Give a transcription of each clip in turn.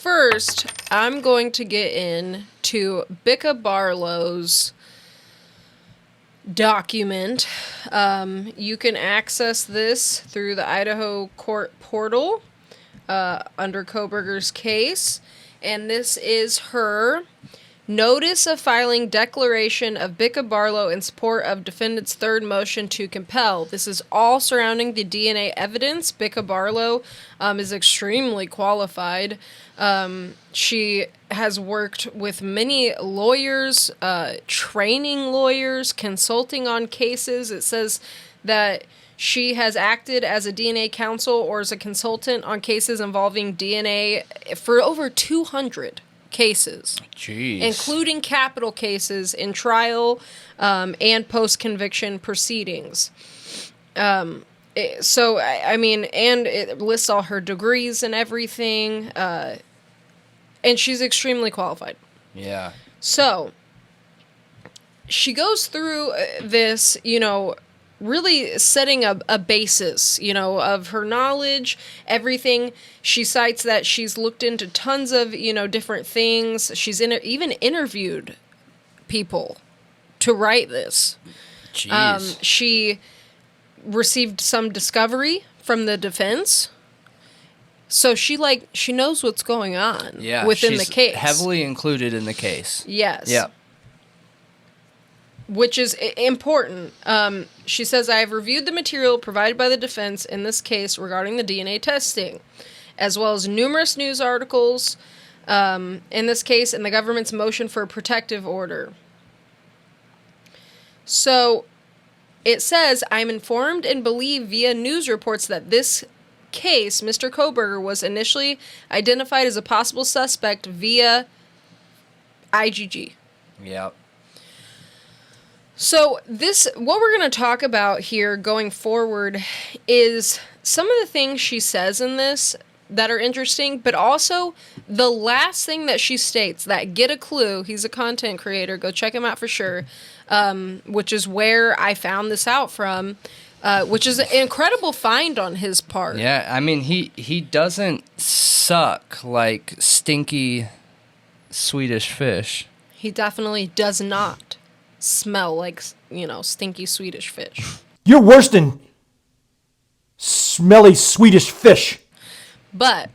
first, I'm going to get into Bicka Barlow's document. You can access this through the Idaho court portal under Kohberger's case. And this is her notice of filing declaration of Bicka Barlow in support of defendant's third motion to compel. This is all surrounding the DNA evidence. Bicka Barlow is extremely qualified. She has worked with many lawyers, training lawyers, consulting on cases. It says that she has acted as a DNA counsel or as a consultant on cases involving DNA for over 200 cases. Jeez. Including capital cases in trial and post-conviction proceedings. So, I mean, and it lists all her degrees and everything, and she's extremely qualified. Yeah. So, she goes through this, you know, really setting a basis, you know, of her knowledge, everything. She cites that she's looked into tons of, you know, different things. She's even interviewed people to write this. Jeez. She received some discovery from the defense. So she knows what's going on within the case. Heavily included in the case. Yes. Yep. Which is important. She says, I have reviewed the material provided by the defense in this case regarding the DNA testing, as well as numerous news articles in this case and the government's motion for a protective order. So it says, I'm informed and believe via news reports that this case, Mr. Kohberger was initially identified as a possible suspect via IgG. Yep. So what we're going to talk about here going forward is some of the things she says in this that are interesting, but also the last thing that she states, that get a clue. He's a content creator. Go check him out for sure, which is where I found this out from, which is an incredible find on his part. Yeah, I mean, he doesn't suck like stinky Swedish fish. He definitely does not smell like, you know, stinky Swedish fish. You're worse than smelly Swedish fish. But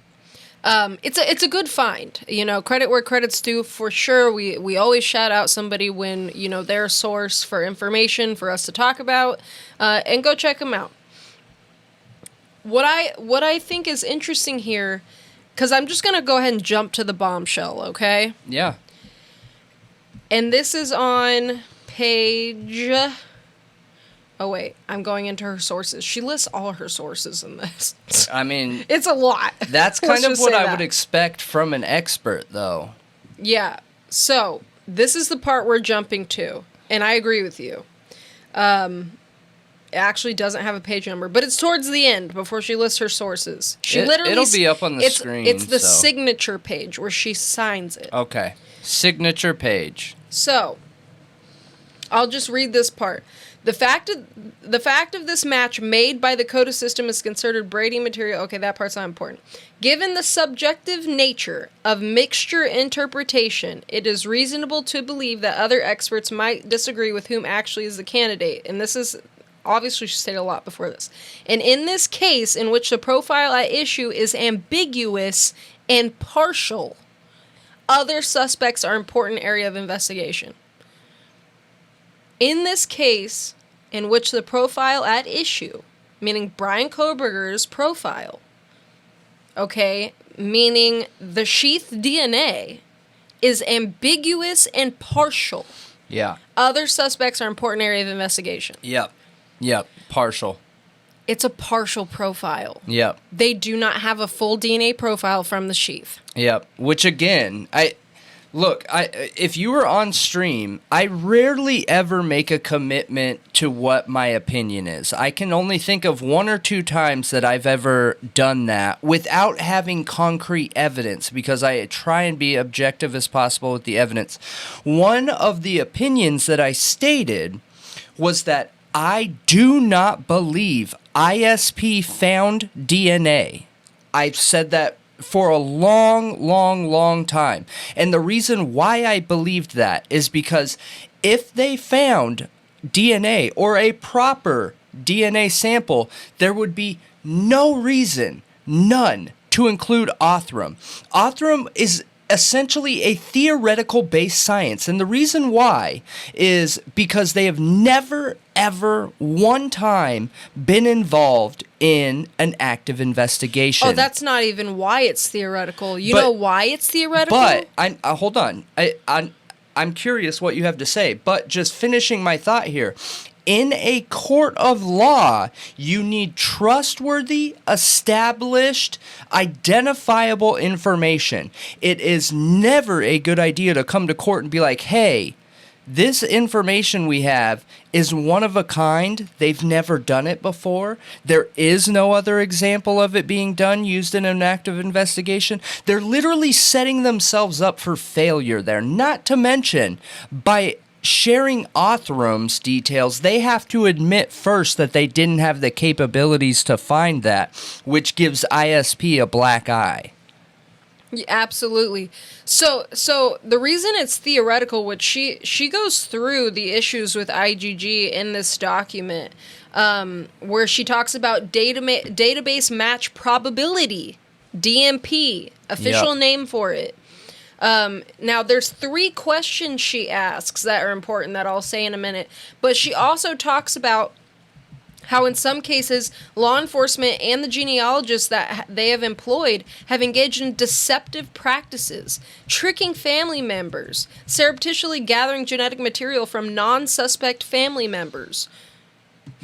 it's a good find. You know, credit where credit's due for sure. We always shout out somebody when, you know, they're a source for information for us to talk about, and go check them out. What I think is interesting here, because I'm just going to go ahead and jump to the bombshell, okay? Yeah. And this is on page... Oh, wait. I'm going into her sources. She lists all her sources in this. I mean... It's a lot. That's kind of what I would expect from an expert, though. Yeah. So, this is the part we're jumping to. And I agree with you. It actually doesn't have a page number, but it's towards the end before she lists her sources. It'll be up on the screen. It's the signature page where she signs it. Okay. Signature page. So, I'll just read this part. The fact of this match made by the CODIS system is considered Brady material. Okay, that part's not important. Given the subjective nature of mixture interpretation, it is reasonable to believe that other experts might disagree with whom actually is the candidate. And this is, obviously she stated a lot before this. And in this case, in which the profile at issue is ambiguous and partial, other suspects are an important area of investigation. In this case, in which the profile at issue, meaning Brian Kohberger's profile, okay, meaning the sheath DNA, is ambiguous and partial. Yeah. Other suspects are an important area of investigation. Yep. Partial. It's a partial profile. Yep. They do not have a full DNA profile from the sheath. Yep. Which again, if you were on stream, I rarely ever make a commitment to what my opinion is. I can only think of one or two times that I've ever done that without having concrete evidence, because I try and be objective as possible with the evidence. One of the opinions that I stated was that I do not believe ISP found DNA. I've said that for a long time. And the reason why I believed that is because if they found DNA or a proper DNA sample, there would be no reason, none, to include Othram. Othram is essentially a theoretical based science, and the reason why is because they have never ever one time been involved in an active investigation. Oh, that's not even why it's theoretical. You know why it's theoretical? But hold on. I'm curious what you have to say, but just finishing my thought here. In a court of law, you need trustworthy, established, identifiable information. It is never a good idea to come to court and be like, hey, this information we have is one of a kind. They've never done it before. There is no other example of it being done used in an active investigation. They're literally setting themselves up for failure there. Not to mention, by sharing Othram's details, they have to admit first that they didn't have the capabilities to find that, which gives ISP a black eye. Yeah, absolutely. So the reason it's theoretical, which she goes through the issues with IgG in this document, where she talks about database match probability, DMP, official name for it. Now, there's 3 questions she asks that are important that I'll say in a minute. But she also talks about how in some cases, law enforcement and the genealogists that they have employed have engaged in deceptive practices, tricking family members, surreptitiously gathering genetic material from non-suspect family members.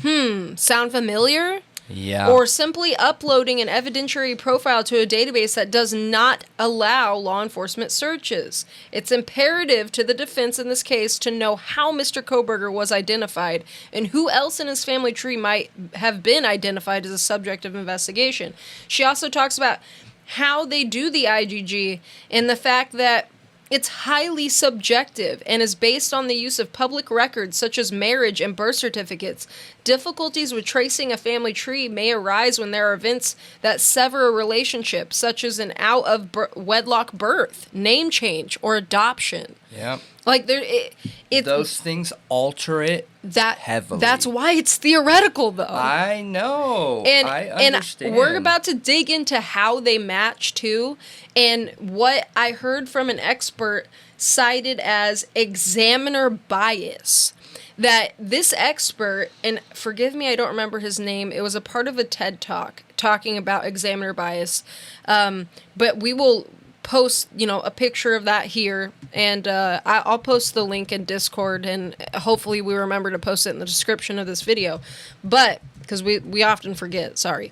Sound familiar? Yeah. Or simply uploading an evidentiary profile to a database that does not allow law enforcement searches. It's imperative to the defense in this case to know how Mr. Kohberger was identified and who else in his family tree might have been identified as a subject of investigation. She also talks about how they do the IgG and the fact that it's highly subjective and is based on the use of public records such as marriage and birth certificates. Difficulties with tracing a family tree may arise when there are events that sever a relationship, such as an out-of-wedlock birth, name change, or adoption. Yeah. Like, those things alter it heavily. That's why it's theoretical, though. I know. I understand. And we're about to dig into how they match, too. And what I heard from an expert cited as examiner bias. That this expert, and forgive me, I don't remember his name. It was a part of a TED Talk talking about examiner bias. But we will post, a picture of that here, and I'll post the link in Discord, and hopefully we remember to post it in the description of this video. But because we often forget, sorry.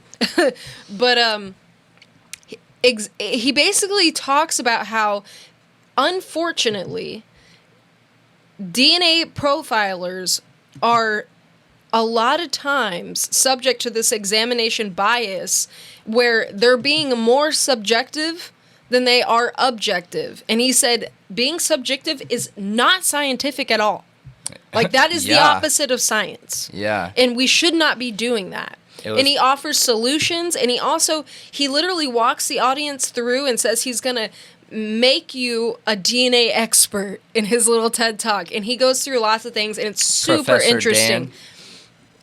But he basically talks about how, unfortunately, DNA profilers are a lot of times subject to this examination bias where they're being more subjective than they are objective. And he said being subjective is not scientific at all. Like, that is the opposite of science. Yeah. And we should not be doing that. And he offers solutions, and he literally walks the audience through and says he's going to make you a DNA expert in his little TED Talk. And he goes through lots of things, and it's super Professor interesting. Dan.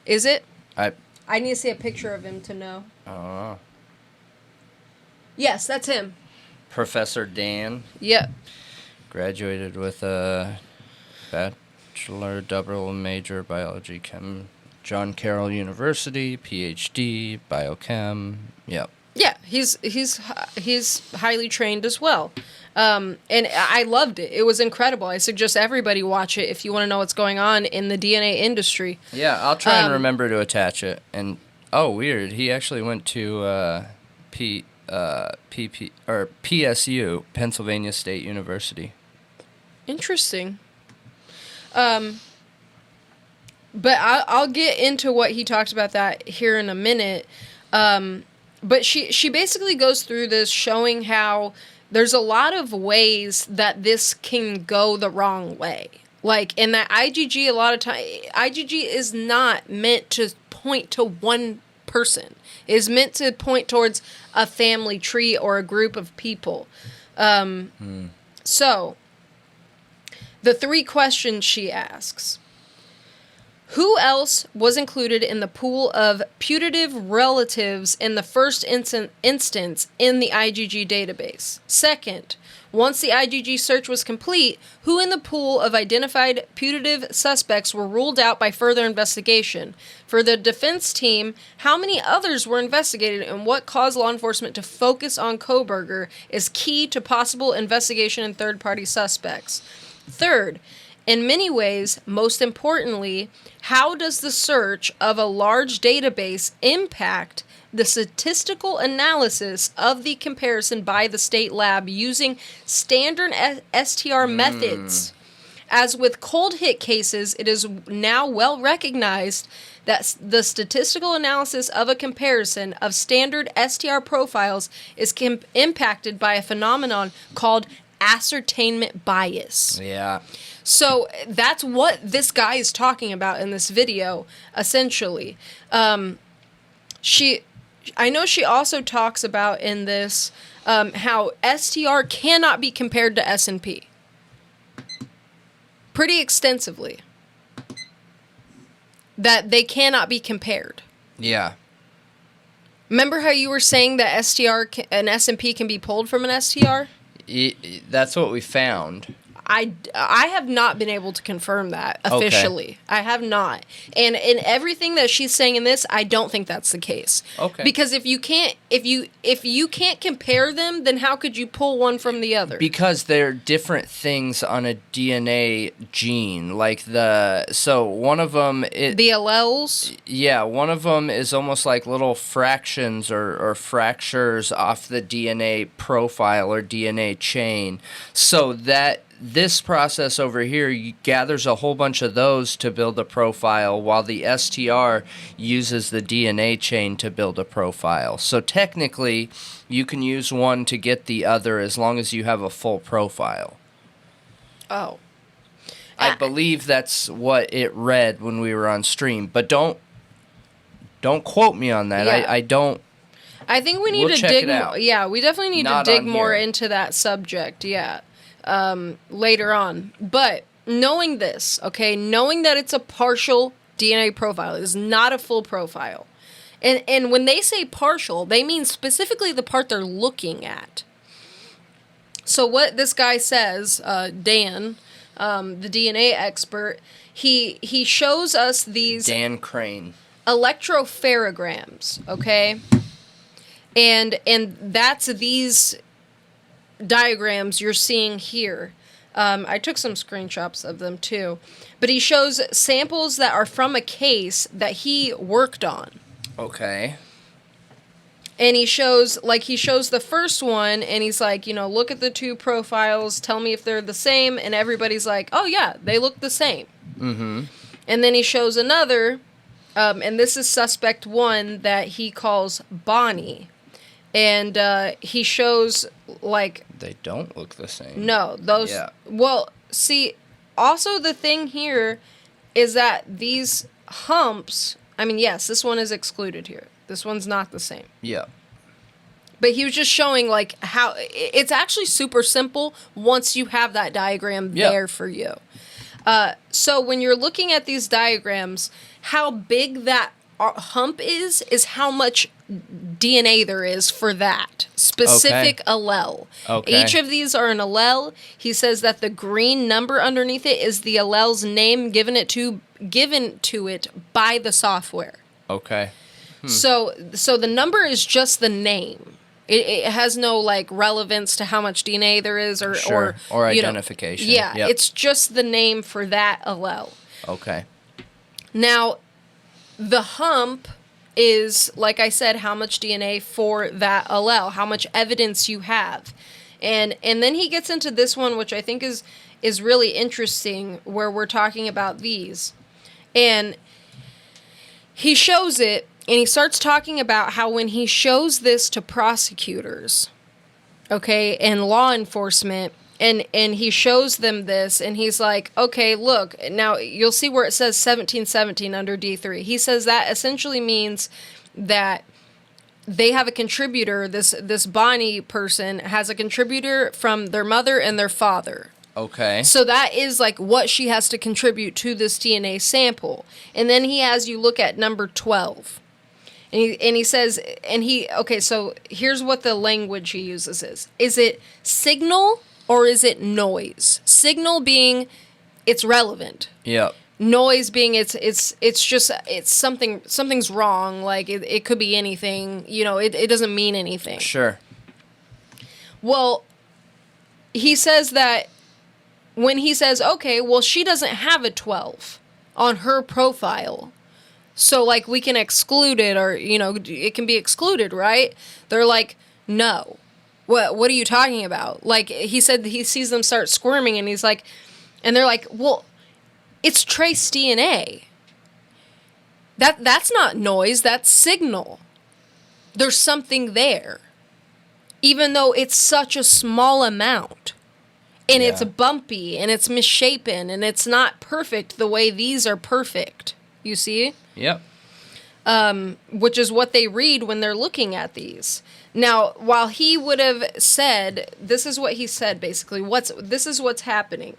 Is it? I need to see a picture of him to know. Oh. Yes, that's him. Professor Dan. Yep. Graduated with a bachelor, double major, biology, chem, John Carroll University, PhD, biochem. Yep. Yeah, he's highly trained as well. And I loved it. It was incredible. I suggest everybody watch it if you want to know what's going on in the DNA industry. Yeah, I'll try and remember to attach it. And weird. He actually went to PSU, Pennsylvania State University. Interesting. But I'll get into what he talked about that here in a minute. But she basically goes through this showing how there's a lot of ways that this can go the wrong way. Like, in that IgG, a lot of time, IgG is not meant to point to one person. It is meant to point towards a family tree or a group of people. So, the 3 questions she asks. Who else was included in the pool of putative relatives in the first instance in the IgG database? Second, once the IgG search was complete, who in the pool of identified putative suspects were ruled out by further investigation? For the defense team, how many others were investigated and what caused law enforcement to focus on Kohberger is key to possible investigation and third-party suspects. Third, in many ways, most importantly, how does the search of a large database impact the statistical analysis of the comparison by the state lab using standard STR methods? As with cold hit cases, it is now well recognized that the statistical analysis of a comparison of standard STR profiles is impacted by a phenomenon called ascertainment bias. Yeah. So that's what this guy is talking about in this video, essentially. I know she also talks about in this how STR cannot be compared to S&P. Pretty extensively. That they cannot be compared. Yeah. Remember how you were saying that an S&P can be pulled from an STR? That's what we found. I have not been able to confirm that officially. Okay. I have not. And in everything that she's saying in this, I don't think that's the case. Okay. Because if you can't compare them, then how could you pull one from the other? Because they're different things on a DNA gene. So one of them... the alleles? Yeah, one of them is almost like little fractions or fractures off the DNA profile or DNA chain. So that... This process over here gathers a whole bunch of those to build a profile, while the STR uses the DNA chain to build a profile. So technically, you can use one to get the other as long as you have a full profile. Oh. I believe that's what it read when we were on stream, but don't quote me on that. Yeah. I don't. I think we need to dig more. Yeah, we definitely need to dig more into that subject. Yeah. Later on. But knowing this, okay, knowing that it's a partial DNA profile, it is not a full profile. And when they say partial, they mean specifically the part they're looking at. So what this guy says, Dan, the DNA expert, he shows us these... Dan Crane. Electropherograms, okay? And that's these... diagrams you're seeing here. I took some screenshots of them too. But he shows samples that are from a case that he worked on. Okay. And he shows the first one and he's like, look at the 2 profiles, tell me if they're the same, and everybody's like, oh yeah, they look the same. Mm-hmm. And then he shows another, and this is suspect 1 that he calls Bonnie. And he shows, They don't look the same. No, those... Yeah. Well, see, also the thing here is that these humps... I mean, yes, this one is excluded here. This one's not the same. Yeah. But he was just showing, how... It's actually super simple once you have that diagram there for you. So when you're looking at these diagrams, how big that hump is how much DNA there is for that specific allele. Okay. Each of these are an allele. He says that the green number underneath it is the allele's name given to it by the software. Okay. So the number is just the name. It has no relevance to how much DNA there is or identification. Yep. It's just the name for that allele. Okay. Now, the hump is, like I said, how much DNA for that allele, how much evidence you have. And then he gets into this one, which I think is really interesting, where we're talking about these. And he shows it, and he starts talking about how when he shows this to prosecutors, okay, and law enforcement, and he shows them this, and he's like, okay, look, now you'll see where it says 1717 under D3. He says that essentially means that they have a contributor. This Bonnie person has a contributor from their mother and their father. Okay. So that is like what she has to contribute to this DNA sample. And then he has you look at number 12. And he says, okay, so here's what the language he uses is. Is it signal or is it noise? Signal being it's relevant. Yep. Noise being it's just something's wrong. Like it could be anything, it doesn't mean anything. Sure. Well, he says that when he says, okay, well, she doesn't have a 12 on her profile. So, like, we can exclude it or, it can be excluded, right? They're like, no. What are you talking about? Like, he said he sees them start squirming and he's like, and they're like, well, it's trace DNA. That's not noise, that's signal. There's something there. Even though it's such a small amount. And it's bumpy, and it's misshapen, and it's not perfect the way these are perfect. You see? Yep. Which is what they read when they're looking at these. Now, while he would have said, this is what he said, basically. This is what's happening.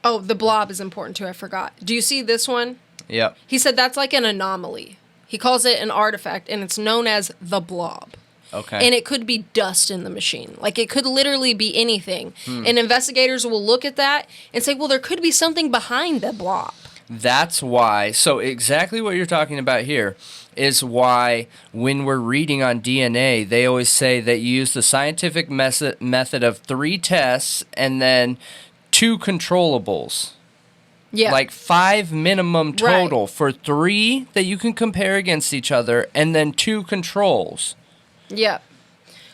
Oh, the blob is important too, I forgot. Do you see this one? Yep. He said that's like an anomaly. He calls it an artifact, and it's known as the blob. Okay. And it could be dust in the machine. Like, it could literally be anything. And investigators will look at that and say, well, there could be something behind the blob. That's why. So exactly what you're talking about here is why when we're reading on DNA, they always say that you use the scientific method of 3 tests and then 2 controllables. Yeah. Like 5 minimum total for 3 that you can compare against each other and then 2 controls. Yeah.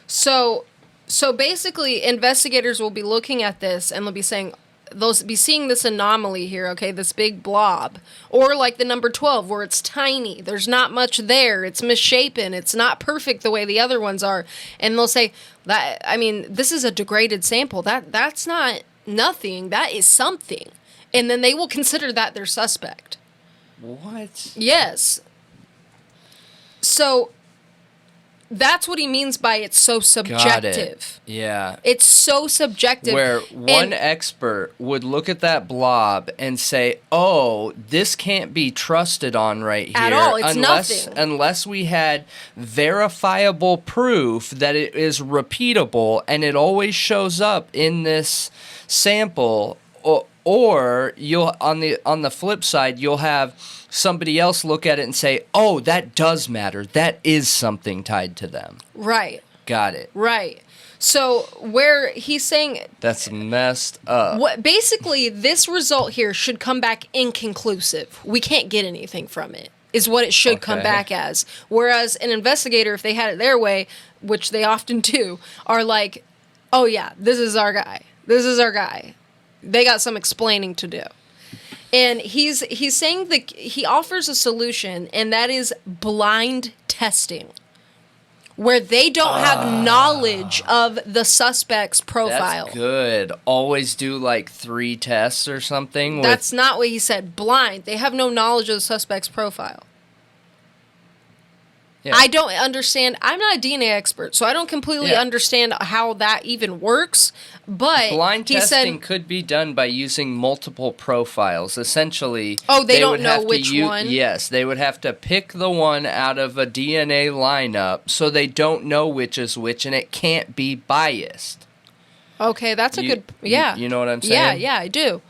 So basically, investigators will be looking at this and they'll be saying, they'll be seeing this anomaly here, okay, this big blob. Or like the number 12, where it's tiny. There's not much there. It's misshapen. It's not perfect the way the other ones are. And they'll say, this is a degraded sample. That's not nothing. That is something. And then they will consider that their suspect. What? Yes. So that's what he means by it's so subjective. Got it. Yeah. It's so subjective. Where one expert would look at that blob and say, oh, this can't be trusted on right here. At all. It's nothing. Unless we had verifiable proof that it is repeatable and it always shows up in this sample. Or you'll on the flip side, you'll have somebody else look at it and say, oh, that does matter. That is something tied to them. Right. Got it. Right. So where he's saying... That's messed up. Basically, this result here should come back inconclusive. We can't get anything from it, is what it should come back as. Whereas an investigator, if they had it their way, which they often do, are like, oh yeah, this is our guy. This is our guy. They got some explaining to do. And he's saying that he offers a solution, and that is blind testing, where they don't have knowledge of the suspect's profile. That's good. Always do like 3 tests or something. That's not what he said. Blind. They have no knowledge of the suspect's profile. Yeah. I don't understand. I'm not a DNA expert, so I don't completely understand how that even works. But blind testing could be done by using multiple profiles. Essentially, they don't know which one? Yes, they would have to pick the one out of a DNA lineup, so they don't know which is which, and it can't be biased. Okay, that's a good... Yeah. You know what I'm saying? Yeah, I do.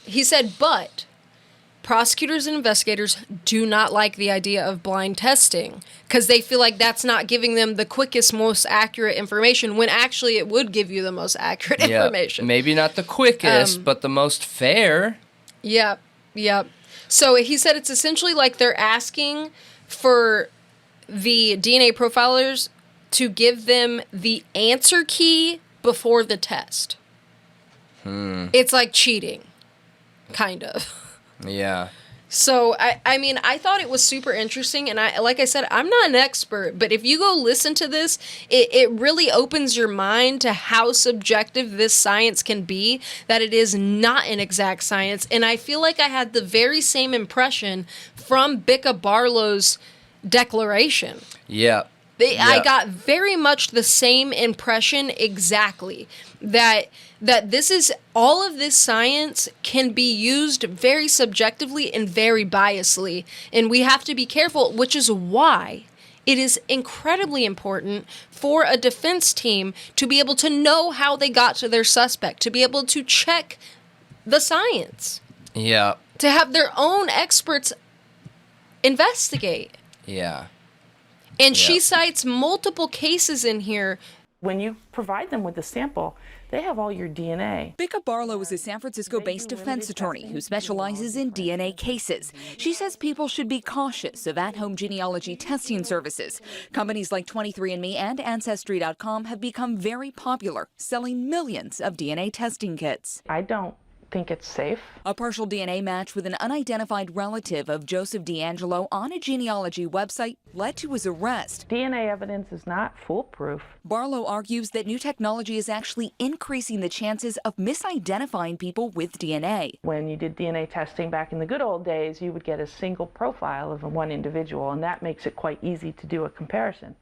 He said, but... prosecutors and investigators do not like the idea of blind testing because they feel like that's not giving them the quickest, most accurate information when actually it would give you the most accurate information. Maybe not the quickest, but the most fair. Yep. So he said it's essentially like they're asking for the DNA profilers to give them the answer key before the test. It's like cheating, kind of. Yeah. So, I mean, I thought it was super interesting, and like I said, I'm not an expert, but if you go listen to this, it really opens your mind to how subjective this science can be, that it is not an exact science, and I feel like I had the very same impression from Bicka Barlow's declaration. Yeah. I got very much the same impression exactly, that this is, all of this science can be used very subjectively and very biasly, and we have to be careful, which is why it is incredibly important for a defense team to be able to know how they got to their suspect, to be able to check the science. Yeah. To have their own experts investigate. Yeah. And she cites multiple cases in here. When you provide them with the sample, they have all your DNA. Bicka Barlow is a San Francisco-based defense attorney who specializes in DNA cases. She says people should be cautious of at-home genealogy testing services. Companies like 23andMe and Ancestry.com have become very popular, selling millions of DNA testing kits. I don't think it's safe. A partial DNA match with an unidentified relative of Joseph DeAngelo on a genealogy website led to his arrest. DNA evidence is not foolproof. Barlow argues that new technology is actually increasing the chances of misidentifying people with DNA. When you did DNA testing back in the good old days, you would get a single profile of one individual, and that makes it quite easy to do a comparison.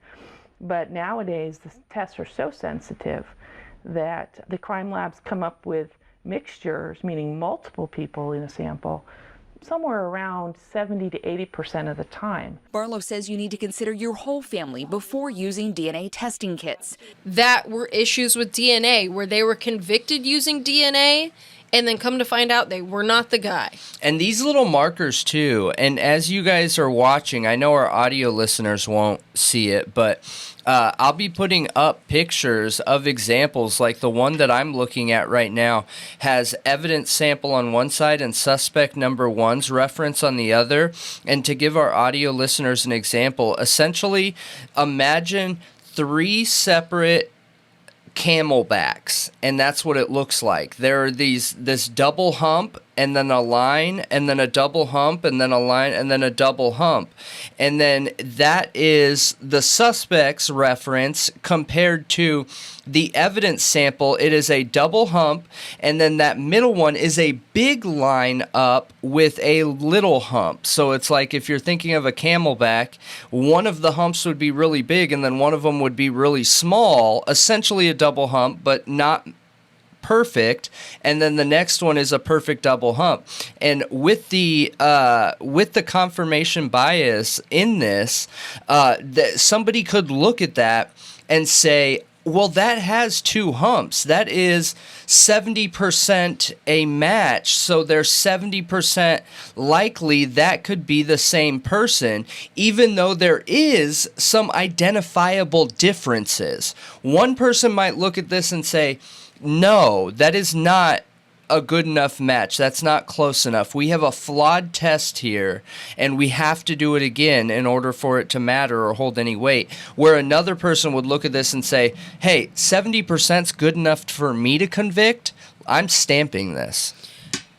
But nowadays, the tests are so sensitive that the crime labs come up with mixtures, meaning multiple people in a sample, somewhere around 70 to 80% of the time. Barlow says you need to consider your whole family before using DNA testing kits. That were issues with DNA, where they were convicted using DNA, and then come to find out they were not the guy. And these little markers too, and as you guys are watching, I know our audio listeners won't see it, but I'll be putting up pictures of examples, like the one that I'm looking at right now has evidence sample on one side and suspect number one's reference on the other. And to give our audio listeners an example, essentially imagine 3 separate camelbacks, and that's what it looks like. There are this double hump, and then a line, and then a double hump, and then a line, and then a double hump. And then that is the suspect's reference compared to the evidence sample. It is a double hump, and then that middle one is a big line up with a little hump. So it's like if you're thinking of a camelback, one of the humps would be really big, and then one of them would be really small, essentially a double hump, but not perfect, and then the next one is a perfect double hump. And with the confirmation bias in this, that somebody could look at that and say, well, that has 2 humps. That is 70% a match, so there's 70% likely that could be the same person, even though there is some identifiable differences. One person might look at this and say, no, that is not a good enough match. That's not close enough. We have a flawed test here, and we have to do it again in order for it to matter or hold any weight. Where another person would look at this and say, hey, 70% is good enough for me to convict. I'm stamping this.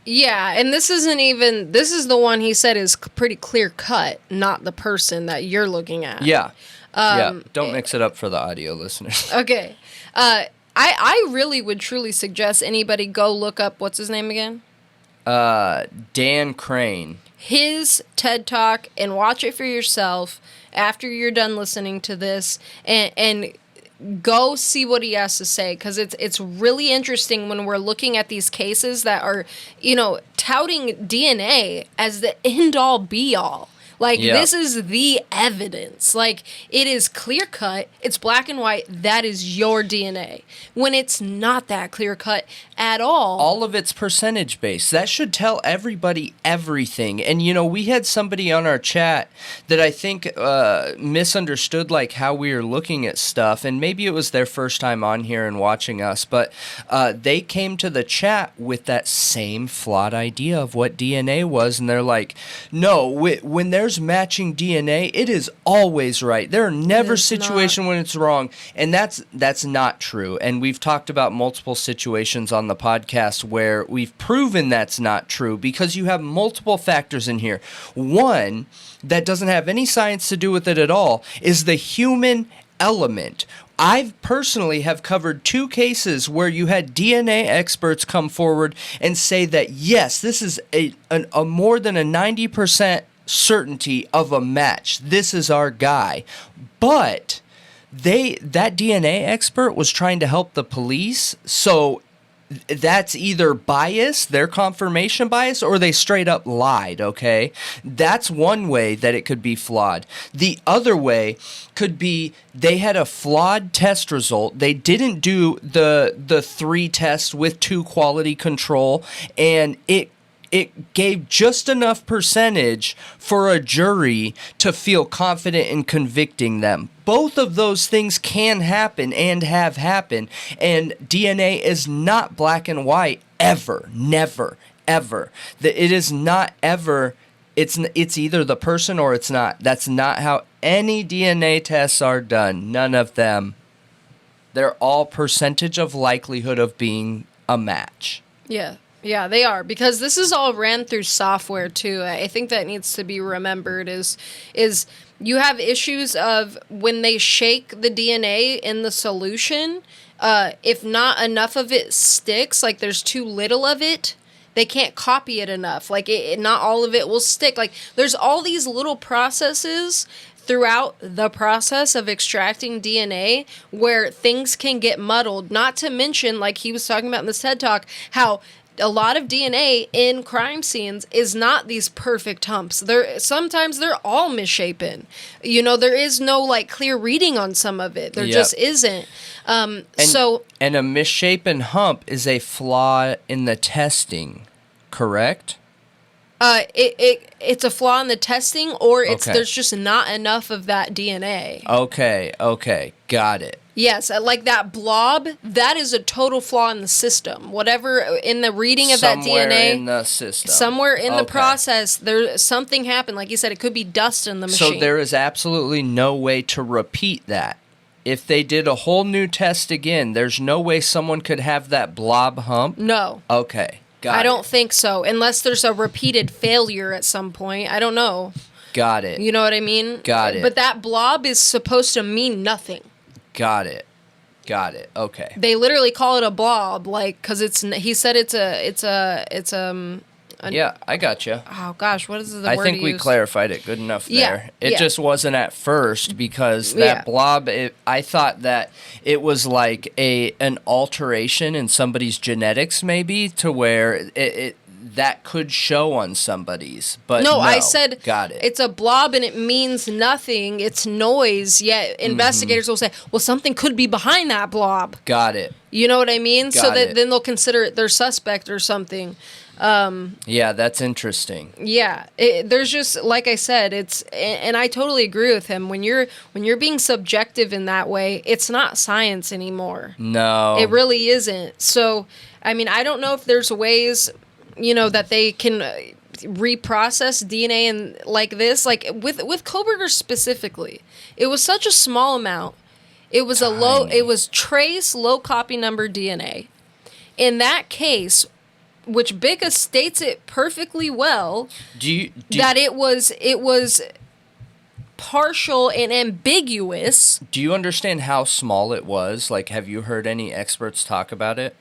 Yeah, and this is the one he said is pretty clear cut, not the person that you're looking at. Yeah. Don't mix it up for the audio listeners. Okay. I really would truly suggest anybody go look up, what's his name again? Dan Crane. His TED Talk, and watch it for yourself after you're done listening to this, and go see what he has to say, because it's really interesting when we're looking at these cases that are, touting DNA as the end-all be-all. Like, This is the evidence. Like, it is clear-cut. It's black and white. That is your DNA. When it's not that clear-cut at all. All of it's percentage-based. That should tell everybody everything. And, we had somebody on our chat that I think misunderstood, like, how we were looking at stuff. And maybe it was their first time on here and watching us. But they came to the chat with that same flawed idea of what DNA was. And they're like, no, when there's there's matching DNA, it is always right. There are never situations when it's wrong, and that's not true. And we've talked about multiple situations on the podcast where we've proven that's not true because you have multiple factors in here. One that doesn't have any science to do with it at all is the human element. I personally have covered 2 cases where you had DNA experts come forward and say that, yes, this is a more than a 90% certainty of a match. This is our guy. But that DNA expert was trying to help the police, so that's either bias, their confirmation bias, or they straight up lied, okay? That's one way that it could be flawed. The other way could be they had a flawed test result. They didn't do the 3 tests with 2 quality control, and it gave just enough percentage for a jury to feel confident in convicting them. Both of those things can happen and have happened, and DNA is not black and white ever, never, ever. It is not ever. It's either the person or it's not. That's not how any DNA tests are done. None of them. They're all percentage of likelihood of being a match. Yeah. Yeah, they are, because this is all ran through software too. I think that needs to be remembered is you have issues of when they shake the DNA in the solution, if not enough of it sticks, like there's too little of it, they can't copy it enough. Like not all of it will stick. Like there's all these little processes throughout the process of extracting DNA where things can get muddled. Not to mention, like he was talking about in this TED Talk, how a lot of DNA in crime scenes is not these perfect humps. Sometimes they're all misshapen. There is no like clear reading on some of it. There just isn't. And a misshapen hump is a flaw in the testing, correct? It's a flaw in the testing, or there's just not enough of that DNA. Okay, got it. Yes, like that blob, that is a total flaw in the system. Whatever in the reading of that DNA. Somewhere in the system. Somewhere in the process, something happened. Like you said, it could be dust in the machine. So there is absolutely no way to repeat that. If they did a whole new test again, there's no way someone could have that blob hump? No. Okay, got it. I don't think so, unless there's a repeated failure at some point. I don't know. Got it. You know what I mean? Got it. But that blob is supposed to mean nothing. Got it. Okay. They literally call it a blob, like, because he said it's yeah, I gotcha. Oh gosh, what is the word I think we used? clarified it good enough there. It just wasn't at first because that blob, I thought that it was like an alteration in somebody's genetics maybe to where it that could show on somebody's, but no, I said got it. It's a blob and it means nothing. It's noise. Yet investigators will say, "Well, something could be behind that blob." Got it. You know what I mean? Got so that it. then they'll consider it their suspect or something. Yeah, that's interesting. Yeah, there's just like I said, and I totally agree with him. When you're being subjective in that way, it's not science anymore. No, it really isn't. So, I mean, I don't know if there's ways, that they can reprocess DNA and like this, like with Kohberger specifically. It was such a small amount. It was it was trace low copy number DNA. In that case, which Bicka states it perfectly well, that it was partial and ambiguous. Do you understand how small it was? Like, have you heard any experts talk about it?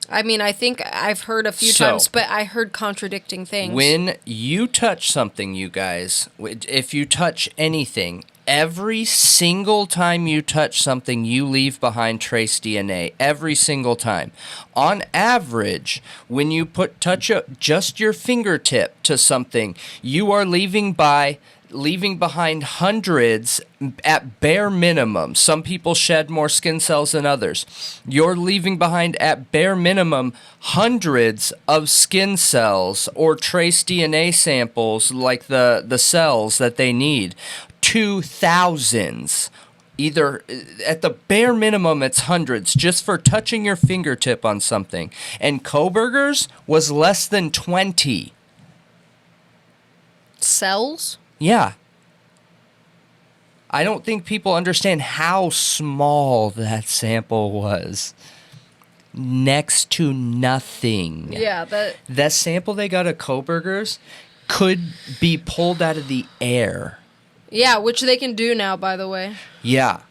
I mean, I think I've heard a few times, but I heard contradicting things. When you touch something, you guys, if you touch anything, every single time you touch something, you leave behind trace DNA. Every single time. On average, when you touch just your fingertip to something, you are leaving behind hundreds at bare minimum. Some people shed more skin cells than others. You're leaving behind at bare minimum hundreds of skin cells or trace DNA samples like the cells that they need. To thousands. Either at the bare minimum it's hundreds just for touching your fingertip on something. And Kohberger's was less than 20. Cells? Yeah. I don't think people understand how small that sample was. Next to nothing. Yeah, that sample they got at Kohberger's could be pulled out of the air. Yeah, which they can do now, by the way. Yeah.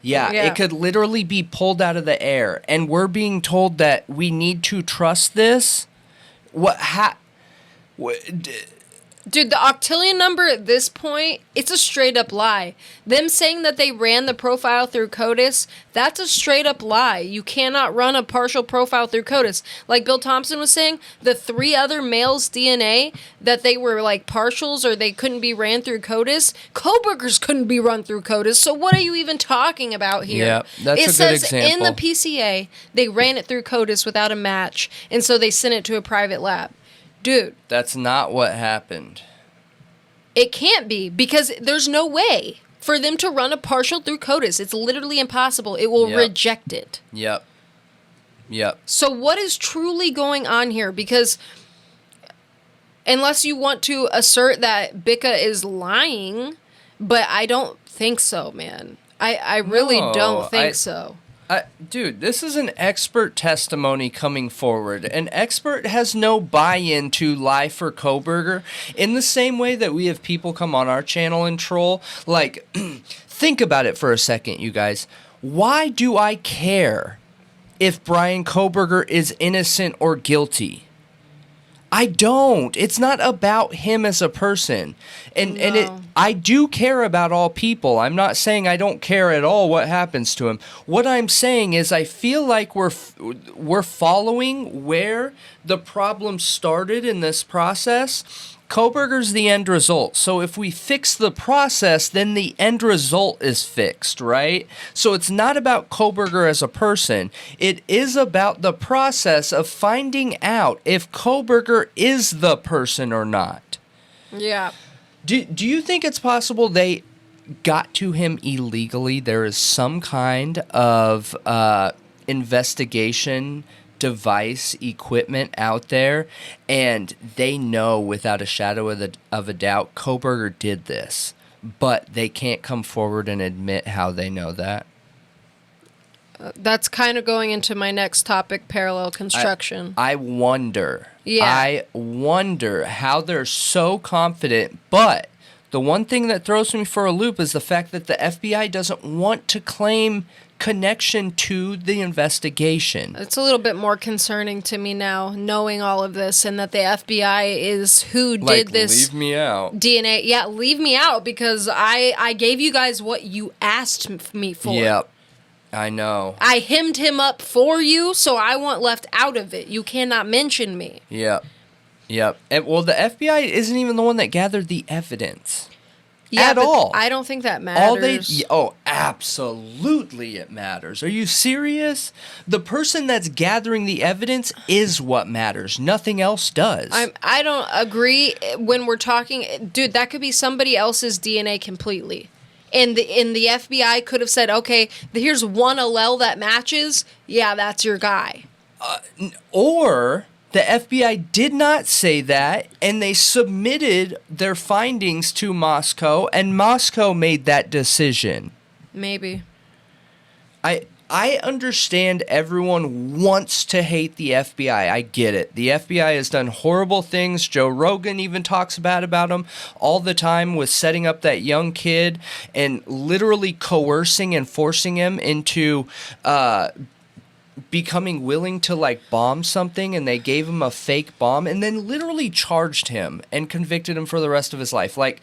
It could literally be pulled out of the air, and we're being told that we need to trust this. Dude, the octillion number at this point, it's a straight up lie. Them saying that they ran the profile through CODIS, that's a straight up lie. You cannot run a partial profile through CODIS. Like Bill Thompson was saying, the 3 other males' DNA that they were like partials or they couldn't be ran through CODIS, Kohberger's couldn't be run through CODIS. So what are you even talking about here? Yeah, that's a good example. It says in the PCA, they ran it through CODIS without a match, and so they sent it to a private lab. Dude. That's not what happened. It can't be, because there's no way for them to run a partial through CODIS. It's literally impossible. It will reject it. Yep. So what is truly going on here? Because unless you want to assert that Bicka is lying, but I don't think so, man. I really don't think so. Dude, this is an expert testimony coming forward. An expert has no buy-in to lie for Kohberger in the same way that we have people come on our channel and troll. Like, think about it for a second, you guys. Why do I care if Brian Kohberger is innocent or guilty? I don't. It's not about him as a person. And I do care about all people. I'm not saying I don't care at all what happens to him. What I'm saying is I feel like we're following where the problem started in this process. Kohberger's the end result. So if we fix the process, then the end result is fixed, right? So it's not about Kohberger as a person. It is about the process of finding out if Kohberger is the person or not. Yeah. Do you think it's possible they got to him illegally? There is some kind of investigation device equipment out there, and they know without a shadow of a doubt Kohberger did this, but they can't come forward and admit how they know that. That's kind of going into my next topic, parallel construction. I wonder. Yeah. I wonder how they're so confident, but the one thing that throws me for a loop is the fact that the FBI doesn't want to claim connection to the investigation. It's a little bit more concerning to me now, knowing all of this, and that the FBI is who did this. Leave me out. DNA. Yeah, leave me out, because I gave you guys what you asked me for. Yep. I know. I hemmed him up for you, so I want left out of it. You cannot mention me. Yep. And, well, the FBI isn't even the one that gathered the evidence. Yeah, at all. I don't think that matters. Absolutely it matters. Are you serious? The person that's gathering the evidence is what matters. Nothing else does. I don't agree when we're talking... Dude, that could be somebody else's DNA completely. And the FBI could have said, okay, here's one allele that matches. Yeah, that's your guy. Or... the FBI did not say that, and they submitted their findings to Moscow, and Moscow made that decision. Maybe. I understand everyone wants to hate the FBI. I get it. The FBI has done horrible things. Joe Rogan even talks about them all the time, with setting up that young kid and literally coercing and forcing him into... becoming willing to like bomb something, and they gave him a fake bomb and then literally charged him and convicted him for the rest of his life. Like,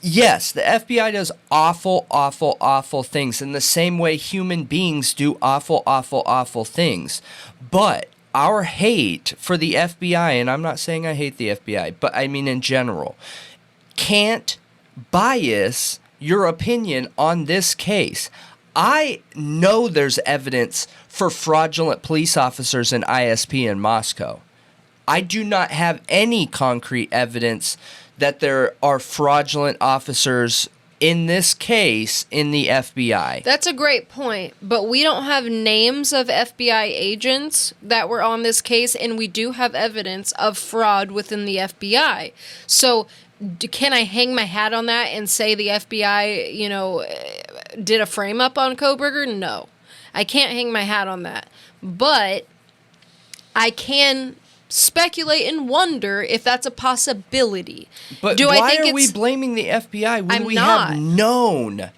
yes, the FBI does awful, awful, awful things in the same way human beings do awful, awful, awful things. But our hate for the FBI, and I'm not saying I hate the FBI, but I mean in general, can't bias your opinion on this case. I know there's evidence for fraudulent police officers in ISP in Moscow. I do not have any concrete evidence that there are fraudulent officers in this case in the FBI. That's a great point, but we don't have names of FBI agents that were on this case, and we do have evidence of fraud within the FBI. So can I hang my hat on that and say the FBI, did a frame up on Kohberger? No. I can't hang my hat on that. But I can speculate and wonder if that's a possibility. But why are we blaming the FBI when we have known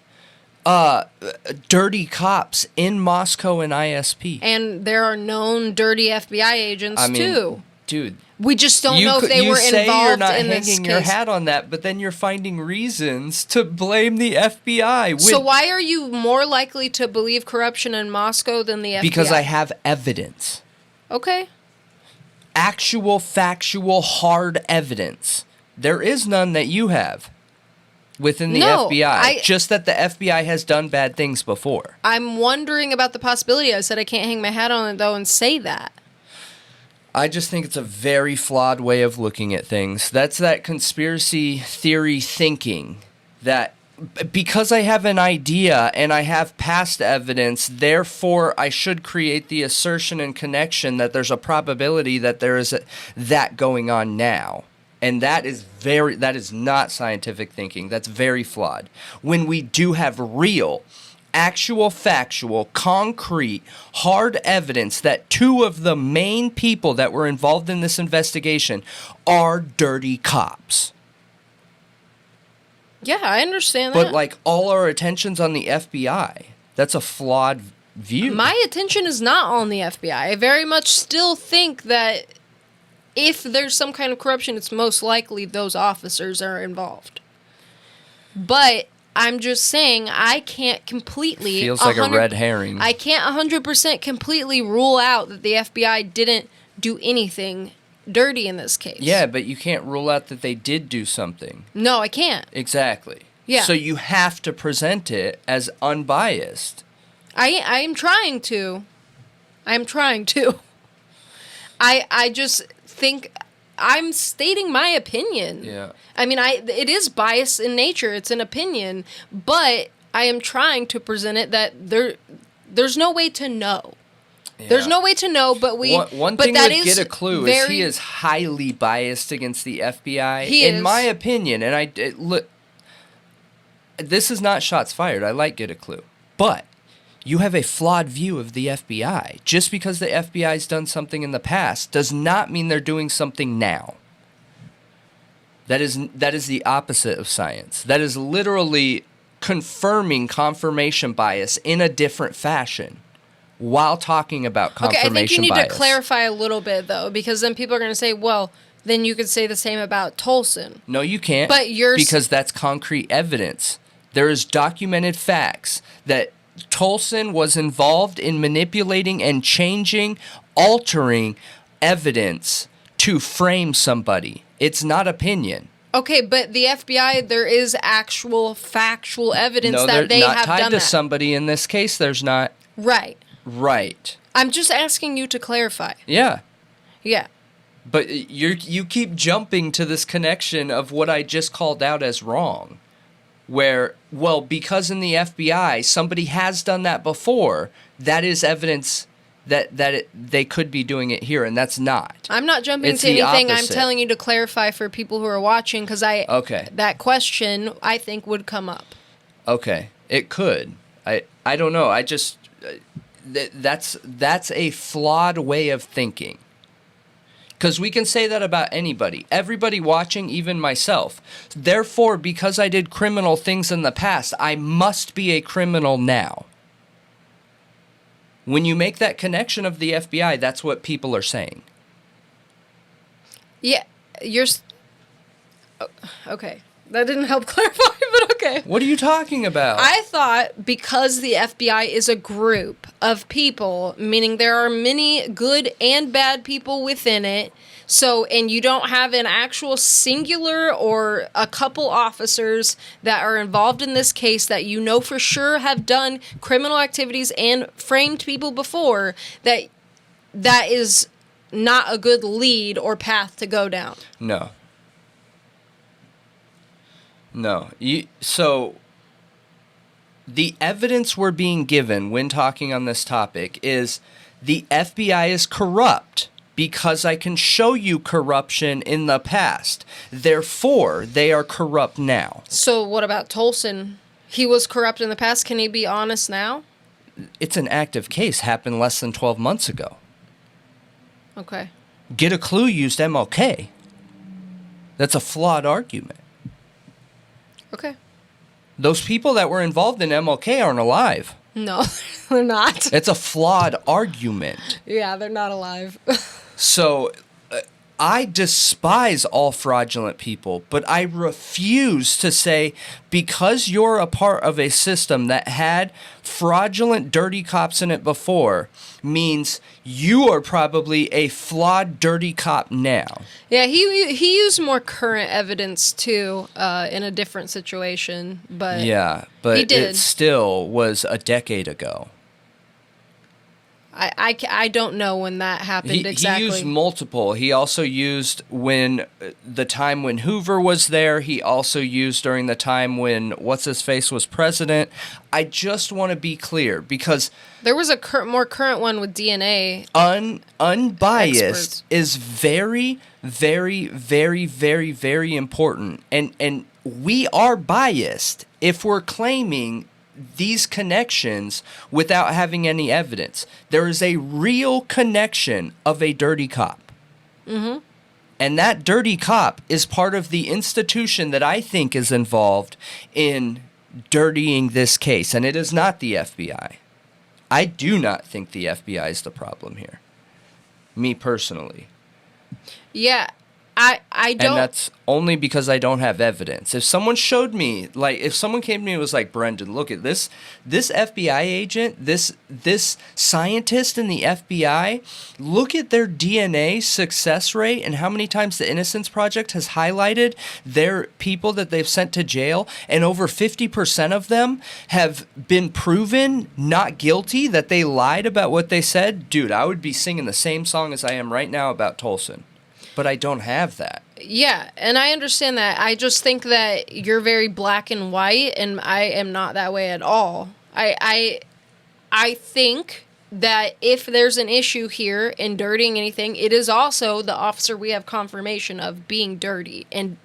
dirty cops in Moscow and ISP? And there are known dirty FBI agents, too. Dude. We just don't know if they were involved in this case. You say you're not hanging your hat on that, but then you're finding reasons to blame the FBI. So why are you more likely to believe corruption in Moscow than the FBI? Because I have evidence. Okay. Actual, factual, hard evidence. There is none that you have within the FBI. Just that the FBI has done bad things before. I'm wondering about the possibility. I said I can't hang my hat on it, though, and say that. I just think it's a very flawed way of looking at things. That's that conspiracy theory thinking that because I have an idea and I have past evidence, therefore I should create the assertion and connection that there's a probability that there is that going on now. And that is not scientific thinking. That's very flawed. When we do have real, actual, factual, concrete, hard evidence that two of the main people that were involved in this investigation are dirty cops. Yeah, I understand that. But, all our attention's on the FBI. That's a flawed view. My attention is not on the FBI. I very much still think that if there's some kind of corruption, it's most likely those officers are involved. But I'm just saying I can't completely... Feels like a red herring. I can't 100% completely rule out that the FBI didn't do anything dirty in this case. Yeah, but you can't rule out that they did do something. No, I can't. Exactly. Yeah. So you have to present it as unbiased. I'm trying to. I just think I'm stating my opinion. Yeah. I mean, it is biased in nature. It's an opinion, but I am trying to present it that there's no way to know. Yeah. There's no way to know, but one thing that Get a Clue is he is highly biased against the FBI. In my opinion, and look, this is not shots fired. I like Get a Clue, but you have a flawed view of the FBI. Just because the FBI's done something in the past does not mean they're doing something now. That is the opposite of science. That is literally confirming confirmation bias in a different fashion while talking about confirmation bias. Okay, I think you need to clarify a little bit, though, because then people are going to say, well, then you could say the same about Tolson. No, you can't. But because that's concrete evidence. There is documented facts that Tolson was involved in manipulating and changing, altering evidence to frame somebody. It's not opinion. Okay, but the FBI, there is actual factual evidence that they have done that. No, they're not tied to somebody in this case. There's not. Right. Right. I'm just asking you to clarify. Yeah. Yeah. But you keep jumping to this connection of what I just called out as wrong. Where, well, because in the FBI, somebody has done that before, that is evidence that they could be doing it here, and that's not. I'm not jumping to anything. I'm telling you to clarify for people who are watching, because that question, I think, would come up. Okay. It could. I don't know. I just... That's a flawed way of thinking. Because we can say that about anybody. Everybody watching, even myself. Therefore, because I did criminal things in the past, I must be a criminal now. When you make that connection of the FBI, that's what people are saying. Yeah, okay. That didn't help clarify, but okay. What are you talking about? I thought because the FBI is a group of people, meaning there are many good and bad people within it, and you don't have an actual singular or a couple officers that are involved in this case that you know for sure have done criminal activities and framed people before, that is not a good lead or path to go down. No. No. So the evidence we're being given when talking on this topic is the FBI is corrupt. because I can show you corruption in the past. Therefore, they are corrupt now. So what about Tolson? He was corrupt in the past. Can he be honest now? It's an active case, happened less than 12 months ago. Okay. Get a Clue used MLK. That's a flawed argument. Okay. Those people that were involved in MLK aren't alive. No, they're not. It's a flawed argument. Yeah, they're not alive. So I despise all fraudulent people, but I refuse to say because you're a part of a system that had fraudulent dirty cops in it before means you are probably a flawed dirty cop now. Yeah, he used more current evidence too in a different situation, but yeah, but he did. It still was a decade ago. I don't know when that happened exactly. He used multiple. He also used when the time when Hoover was there. He also used during the time when what's-his-face was president. I just want to be clear because there was a more current one with DNA. Unbiased experts. is very, very, very, very, very important. And we are biased if we're claiming these connections without having any evidence. There is a real connection of a dirty cop. Mm-hmm. And that dirty cop is part of the institution that I think is involved in dirtying this case. And it is not the FBI. I do not think the FBI is the problem here. Me personally. Yeah. I don't. And that's only because I don't have evidence. If someone showed me, like, if someone came to me and was like, Brendan, look at this FBI agent, this scientist in the FBI, look at their DNA success rate and how many times the Innocence Project has highlighted their people that they've sent to jail, and over 50% of them have been proven not guilty, that they lied about what they said. Dude, I would be singing the same song as I am right now about Tolson. But I don't have that. Yeah, and I understand that. I just think that you're very black and white, and I am not that way at all. I think that if there's an issue here in dirtying anything, it is also the officer we have confirmation of being dirty and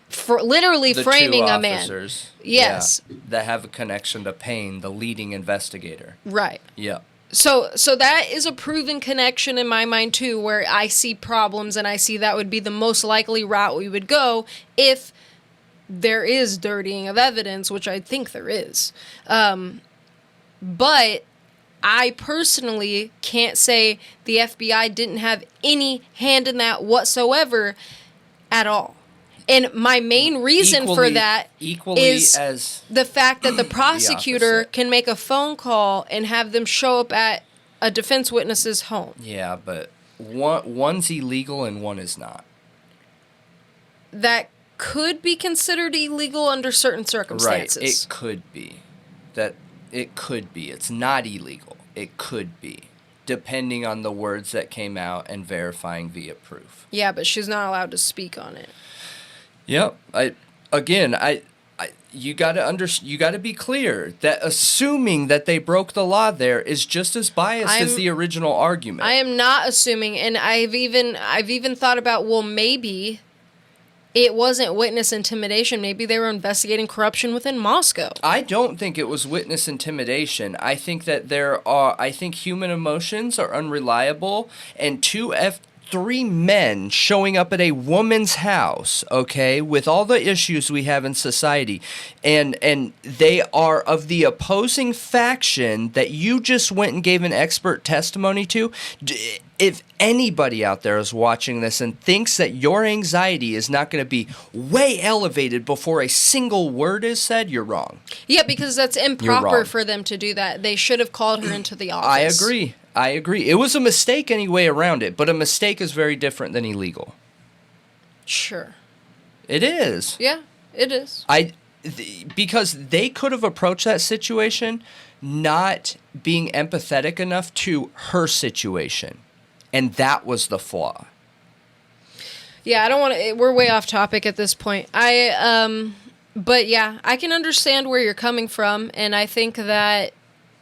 for literally The framing two a man. officers, Yes. yeah, that have a connection to Payne, the leading investigator. Right. Yeah. So that is a proven connection in my mind too, where I see problems and I see that would be the most likely route we would go if there is dirtying of evidence, which I think there is. But I personally can't say the FBI didn't have any hand in that whatsoever at all. And my main reason for that is as the fact that the prosecutor opposite. can make a phone call and have them show up at a defense witness's home. Yeah, but one's illegal and one is not. That could be considered illegal under certain circumstances. Right, it could be. It could be. It's not illegal. It could be, depending on the words that came out and verifying via proof. Yeah, but she's not allowed to speak on it. Yep. You got to be clear that assuming that they broke the law there is just as biased as the original argument. I am not assuming, and I've even thought about, well, maybe it wasn't witness intimidation. Maybe they were investigating corruption within Moscow. I don't think it was witness intimidation. I think that I think human emotions are unreliable, and three men showing up at a woman's house, okay, with all the issues we have in society, and they are of the opposing faction that you just went and gave an expert testimony to. If anybody out there is watching this and thinks that your anxiety is not going to be way elevated before a single word is said, you're wrong. Yeah, because that's improper for them to do that. They should have called her into the office. I agree. It was a mistake any way around it, but a mistake is very different than illegal. Sure. It is. Yeah, it is. Because they could have approached that situation not being empathetic enough to her situation. And that was the flaw. Yeah, I don't want to... We're way off topic at this point. But yeah, I can understand where you're coming from, and I think that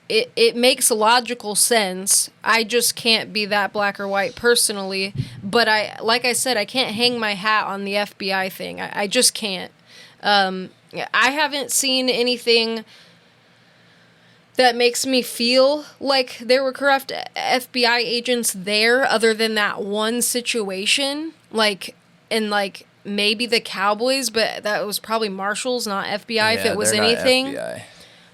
it makes logical sense. I just can't be that black or white personally. But like I said, I can't hang my hat on the FBI thing. I just can't. I haven't seen anything that makes me feel like there were corrupt FBI agents there other than that one situation. Maybe the Cowboys, but that was probably marshals, not FBI, if it was anything. FBI.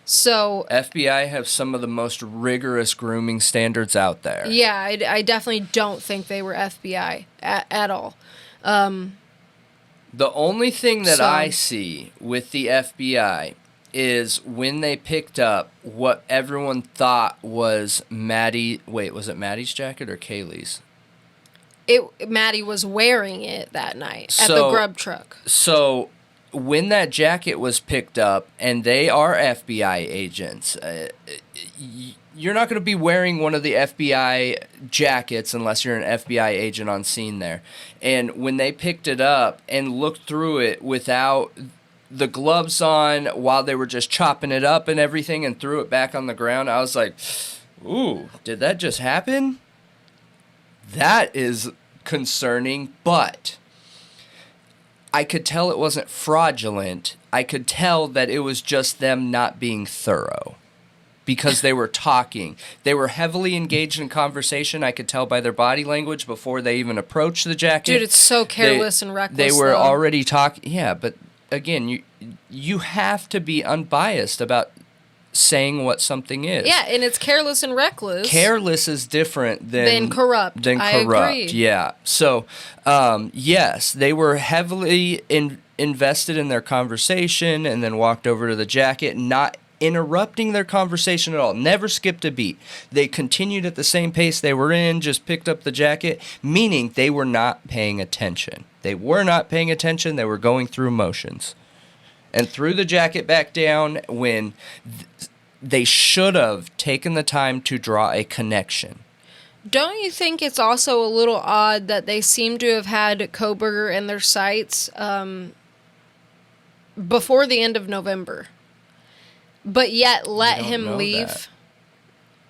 So FBI have some of the most rigorous grooming standards out there. Yeah, I definitely don't think they were FBI at all. The only thing that I see with the FBI is when they picked up what everyone thought was Maddie. Wait, was it Maddie's jacket or Kaylee's? Maddie was wearing it that night at the grub truck. So when that jacket was picked up, and they are FBI agents, you're not going to be wearing one of the FBI jackets unless you're an FBI agent on scene there. And when they picked it up and looked through it without the gloves on while they were just chopping it up and everything and threw it back on the ground, I was like, ooh, did that just happen? That is concerning, but I could tell it wasn't fraudulent. I could tell that it was just them not being thorough because they were talking. They were heavily engaged in conversation. I could tell by their body language before they even approached the jacket. Dude, it's so careless and reckless. They were already talking. Yeah, but again, you have to be unbiased about saying what something is. Yeah, and it's careless and reckless. Careless is different than corrupt. I agree. Yeah. So, yes, they were heavily invested in their conversation and then walked over to the jacket, not interrupting their conversation at all. Never skipped a beat. They continued at the same pace they were in, just picked up the jacket, meaning they were not paying attention. They were not paying attention. They were going through motions. And threw the jacket back down when they should have taken the time to draw a connection. Don't you think it's also a little odd that they seem to have had Kohberger in their sights before the end of November, but yet let him leave? That.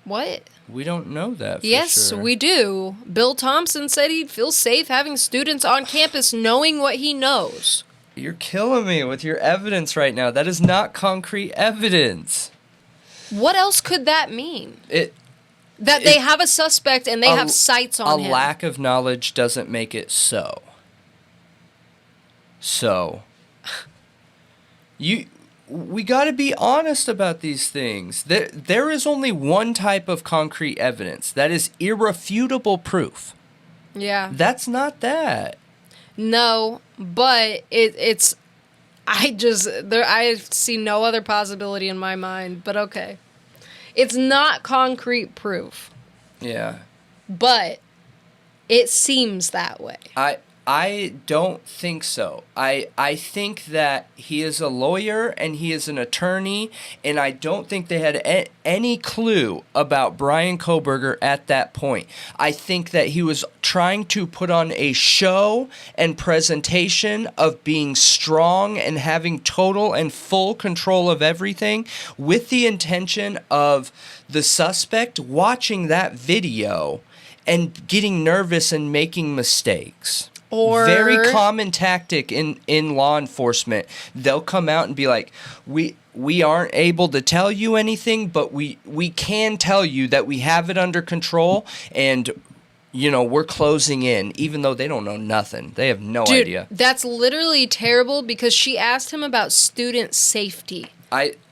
What? We don't know that for Yes, sure. we do. Bill Thompson said he'd feel safe having students on campus knowing what he knows. You're killing me with your evidence right now. That is not concrete evidence. What else could that mean? They have a suspect and they have sights on him. A lack of knowledge doesn't make it so. So, we got to be honest about these things. There is only one type of concrete evidence. That is irrefutable proof. Yeah. That's not that. No, but I see no other possibility in my mind, but okay. It's not concrete proof. Yeah. But it seems that way. I don't think so. I think that he is a lawyer and he is an attorney, and I don't think they had any clue about Brian Kohberger at that point. I think that he was trying to put on a show and presentation of being strong and having total and full control of everything, with the intention of the suspect watching that video and getting nervous and making mistakes. Or very common tactic in law enforcement. They'll come out and be like, we aren't able to tell you anything, but we can tell you that we have it under control, and we're closing in, even though they don't know nothing. They have no idea. That's literally terrible, because she asked him about student safety.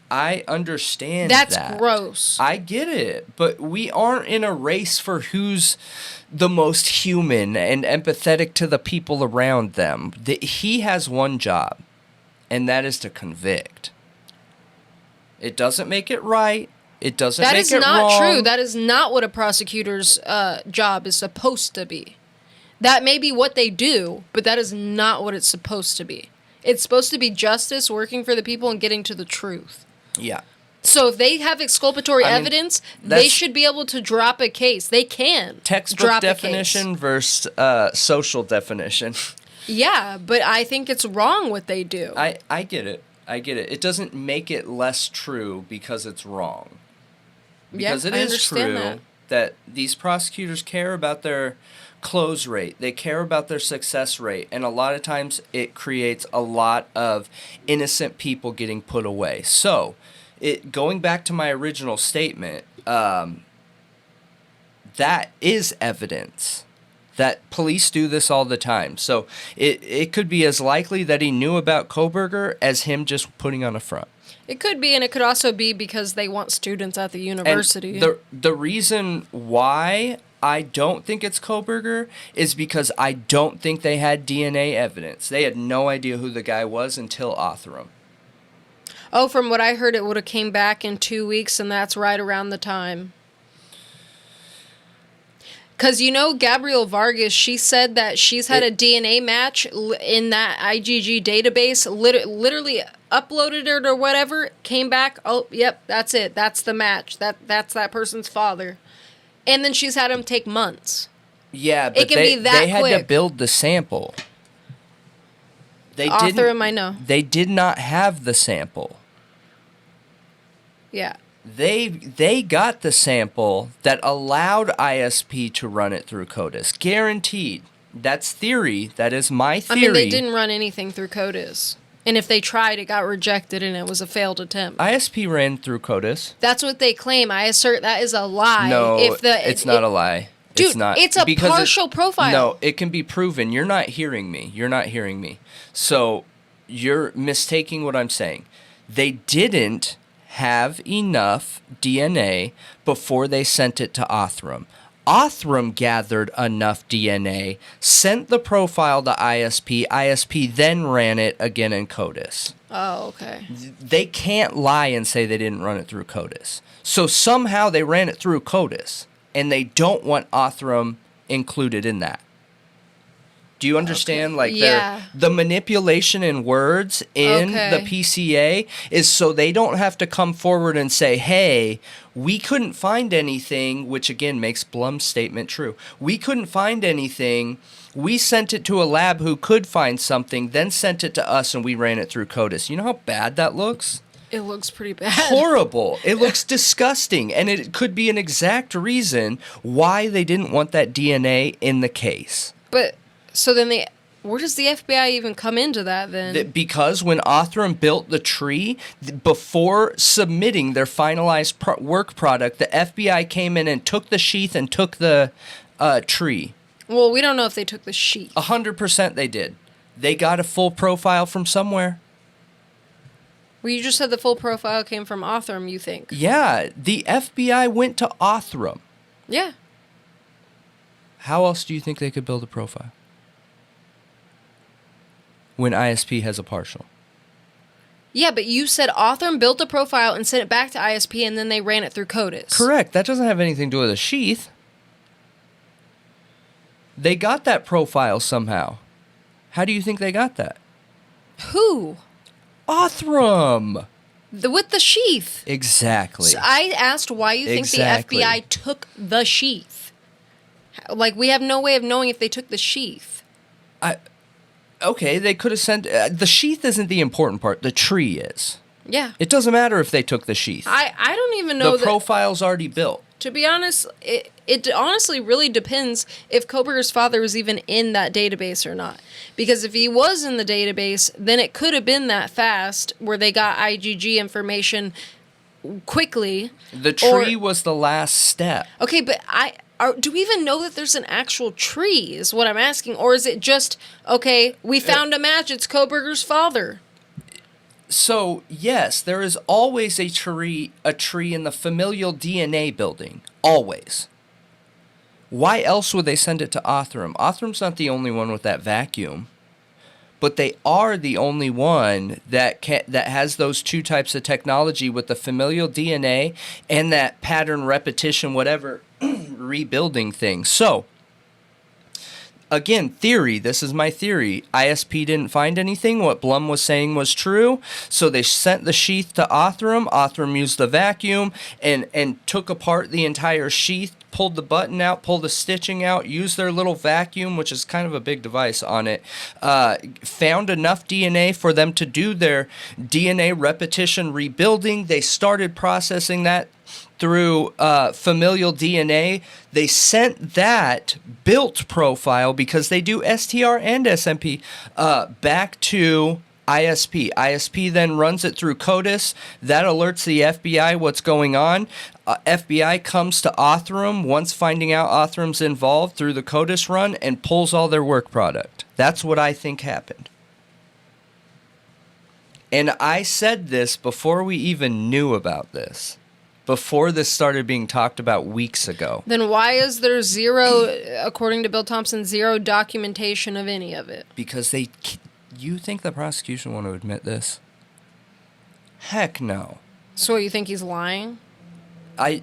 I understand that. That's gross. I get it, but we aren't in a race for who's the most human and empathetic to the people around them. He has one job, and that is to convict. It doesn't make it right. It doesn't make it wrong. That is not true. That is not what a prosecutor's job is supposed to be. That may be what they do, but that is not what it's supposed to be. It's supposed to be justice, working for the people, and getting to the truth. Yeah. So if they have exculpatory evidence, they should be able to drop a case. They can. Textbook definition versus social definition. Yeah, but I think it's wrong what they do. I get it. I get it. It doesn't make it less true because it's wrong. Because Yeah, it I is understand true that. these prosecutors care about their close rate. They care about their success rate. And a lot of times it creates a lot of innocent people getting put away. So, going back to my original statement, that is evidence that police do this all the time. So it could be as likely that he knew about Kohberger as him just putting on a front. It could be, and it could also be because they want students at the university. And the reason why I don't think it's Kohberger is because I don't think they had DNA evidence. They had no idea who the guy was until Othram. Oh, from what I heard, it would have came back in 2 weeks, and that's right around the time. Because, Gabrielle Vargas, she said that she's had a DNA match in that IgG database, literally uploaded it or whatever, came back, oh, yep, that's it. That's the match. That's that person's father. And then she's had him take months. Yeah, but be that they had to quick. build the sample. Othram, I know. They did not have the sample. Yeah. They got the sample that allowed ISP to run it through CODIS. Guaranteed. That's theory. That is my theory. I mean, they didn't run anything through CODIS. And if they tried, it got rejected and it was a failed attempt. ISP ran through CODIS. That's what they claim. I assert that is a lie. No, it's not a lie. Dude, it's not. It's a partial profile. No, it can be proven. You're not hearing me. So you're mistaking what I'm saying. They didn't have enough DNA before they sent it to Othram. Othram gathered enough DNA, sent the profile to ISP. ISP then ran it again in CODIS. Oh, okay. They can't lie and say they didn't run it through CODIS. So somehow they ran it through CODIS, and they don't want Othram included in that. Do you understand? Okay. Like, yeah. The manipulation in words in the PCA is so they don't have to come forward and say, hey, we couldn't find anything, which again makes Blum's statement true. We couldn't find anything. We sent it to a lab who could find something, then sent it to us, and we ran it through CODIS. You know how bad that looks? It looks pretty bad. Horrible. It looks disgusting. And it could be an exact reason why they didn't want that DNA in the case. But... So then where does the FBI even come into that then? Because when Othram built the tree, before submitting their finalized work product, the FBI came in and took the sheath and took the tree. Well, we don't know if they took the sheath. 100% they did. They got a full profile from somewhere. Well, you just said the full profile came from Othram, you think? Yeah, the FBI went to Othram. Yeah. How else do you think they could build a profile when ISP has a partial? Yeah, but you said Othram built a profile and sent it back to ISP, and then they ran it through CODIS. Correct. That doesn't have anything to do with a sheath. They got that profile somehow. How do you think they got that? Who? Othram. With the sheath. Exactly. So I asked why you think the FBI took the sheath. Like, we have no way of knowing if they took the sheath. Okay, they could have sent... the sheath isn't the important part. The tree is. Yeah. It doesn't matter if they took the sheath. I don't even know the profile's already built. To be honest, it honestly really depends if Kohberger's father was even in that database or not. Because if he was in the database, then it could have been that fast where they got IgG information quickly. The tree was the last step. Okay, but do we even know that there's an actual tree is what I'm asking? Or is it just, okay, we found a match, it's Kohberger's father? So, yes, there is always a tree in the familial DNA building. Always. Why else would they send it to Othram? Othram's not the only one with that vacuum. But they are the only one that has those two types of technology with the familial DNA and that pattern repetition, whatever, rebuilding thing. So, again, theory. This is my theory. ISP didn't find anything. What Blum was saying was true. So they sent the sheath to Othram. Othram used the vacuum and took apart the entire sheath, pulled the button out, pulled the stitching out, used their little vacuum, which is kind of a big device on it, found enough DNA for them to do their DNA repetition rebuilding. They started processing that. through familial DNA. They sent that built profile, because they do STR and SMP, back to ISP. ISP then runs it through CODIS. That alerts the FBI what's going on. FBI comes to Othram once finding out Othram's involved through the CODIS run and pulls all their work product. That's what I think happened. And I said this before we even knew about this. Before this started being talked about weeks ago. Then why is there zero, according to Bill Thompson, zero documentation of any of it? Because you think the prosecution want to admit this? Heck no. So you think he's lying? I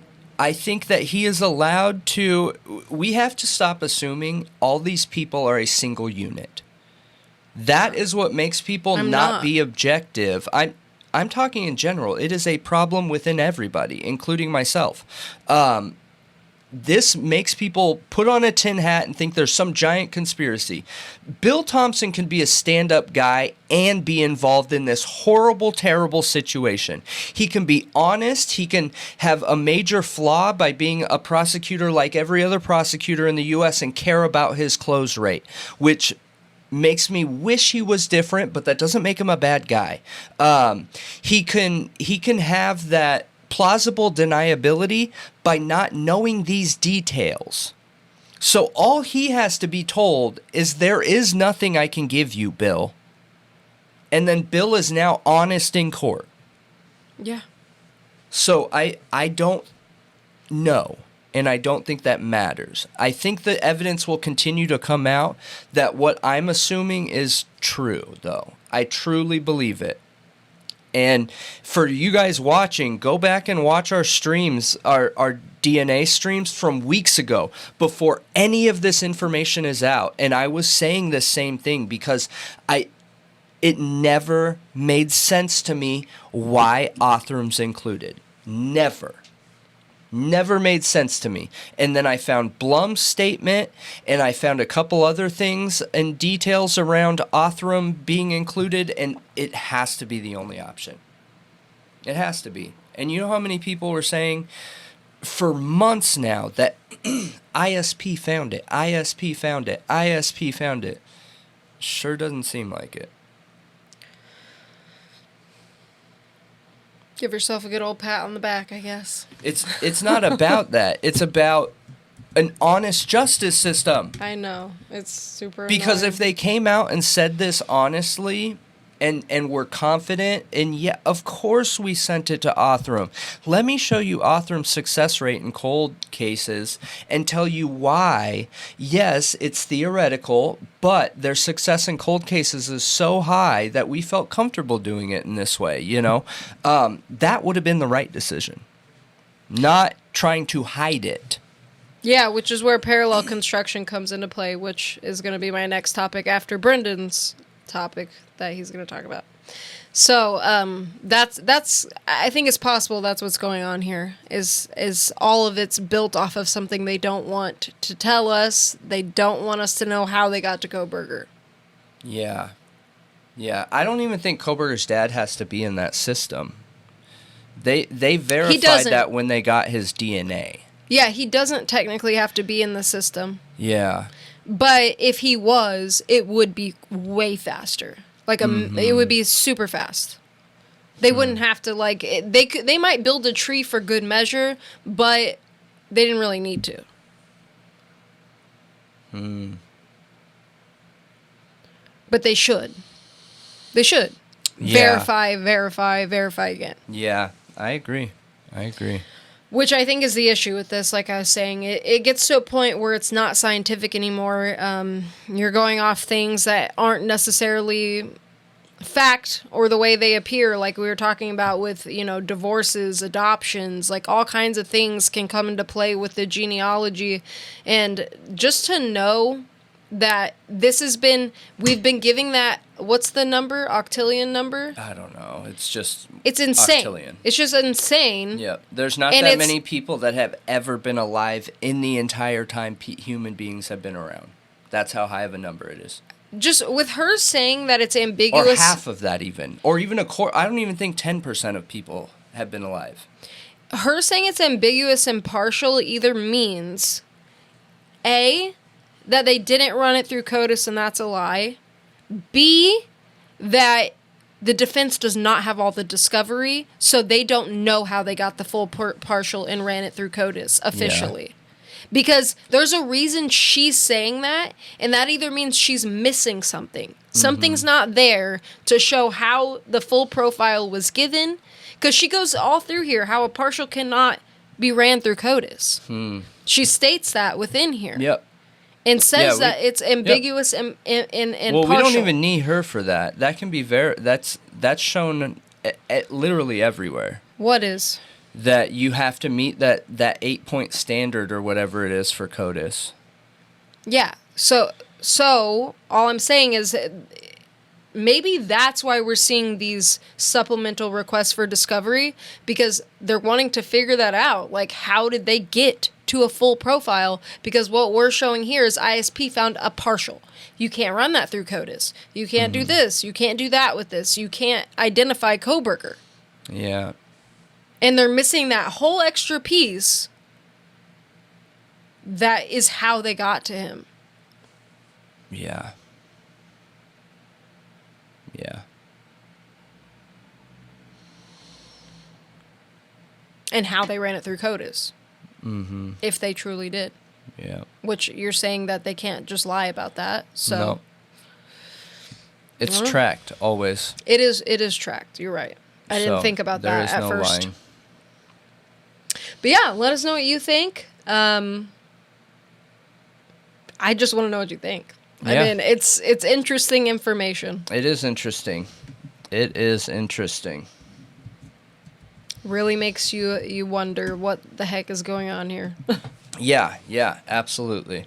think that he is allowed to. We have to stop assuming all these people are a single unit. That is what makes people not be objective. I'm talking in general. It is a problem within everybody, including myself. This makes people put on a tin hat and think there's some giant conspiracy. Bill Thompson can be a stand-up guy and be involved in this horrible, terrible situation. He can be honest. He can have a major flaw by being a prosecutor like every other prosecutor in the U.S. and care about his close rate, which makes me wish he was different, but that doesn't make him a bad guy. He can have that plausible deniability by not knowing these details. So all he has to be told is there is nothing I can give you, Bill. And then Bill is now honest in court. Yeah. So I don't know. And I don't think that matters. I think the evidence will continue to come out that what I'm assuming is true, though. I truly believe it. And for you guys watching, go back and watch our streams, our DNA streams from weeks ago, before any of this information is out. And I was saying the same thing because it never made sense to me why Othram's included. Never made sense to me. And then I found Blum's statement, and I found a couple other things and details around Othram being included, and it has to be the only option. It has to be. And you know how many people were saying for months now that ISP found it, ISP found it, ISP found it. Sure doesn't seem like it. Give yourself a good old pat on the back, I guess. It's not about that. It's about an honest justice system. I know. It's super Because annoying. if they came out and said this honestly and were confident, and yeah, of course we sent it to Othram. Let me show you Othram's success rate in cold cases and tell you why. Yes, it's theoretical, but their success in cold cases is so high that we felt comfortable doing it in this way, you know? That would have been the right decision. Not trying to hide it. Yeah, which is where parallel construction comes into play, which is going to be my next topic after Brendan's topic that he's going to talk about. So that's I think it's possible that's what's going on here is all of it's built off of something they don't want to tell us. They don't want us to know how they got to Kohberger. Yeah. I don't even think Kohberger's dad has to be in that system. They verified that when they got his DNA. Yeah, he doesn't technically have to be in the system. Yeah. But if he was, it would be way faster. Like it would be super fast. They wouldn't have to they might build a tree for good measure, but they didn't really need to. But they should. They should. Yeah. Verify again. Yeah, I agree. Which I think is the issue with this. Like I was saying, it gets to a point where it's not scientific anymore. You're going off things that aren't necessarily fact or the way they appear. Like we were talking about with, divorces, adoptions, like all kinds of things can come into play with the genealogy. And just to know that we've been giving that, what's the number? Octillion number? I don't know. It's insane. octillion. It's just insane. Yep. There's not that many people that have ever been alive in the entire time human beings have been around. That's how high of a number it is. Just with her saying that it's ambiguous. Or half of that even. Or even a quarter. I don't even think 10% of people have been alive. her saying it's ambiguous and partial either means A, that they didn't run it through CODIS and that's a lie. B, that the defense does not have all the discovery, so they don't know how they got the full partial and ran it through CODIS officially. Yeah. Because there's a reason she's saying that, and that either means she's missing something. Something's not there to show how the full profile was given, because she goes all through here how a partial cannot be ran through CODIS. She states that within here. Yep. And says that it's ambiguous and well, partial. we don't even need her for that. That can be that's shown at literally everywhere. What is? That you have to meet that 8-point standard or whatever it is for CODIS. Yeah. So all I'm saying is maybe that's why we're seeing these supplemental requests for discovery, because they're wanting to figure that out. Like, how did they get to a full profile? Because what we're showing here is ISP found a partial. You can't run that through CODIS. You can't do this. You can't do that with this. You can't identify Koberger. Yeah. And they're missing that whole extra piece that is how they got to him. Yeah. Yeah. And how they ran it through CODIS. If they truly did. Yeah. Which you're saying that they can't just lie about that. So no. It's tracked always. It is tracked. You're right. I didn't think about that at first. Lying. But yeah, let us know what you think. I just want to know what you think. Yeah. I mean, it's interesting information. It is interesting. It is interesting. Really makes you wonder what the heck is going on here. Yeah, absolutely.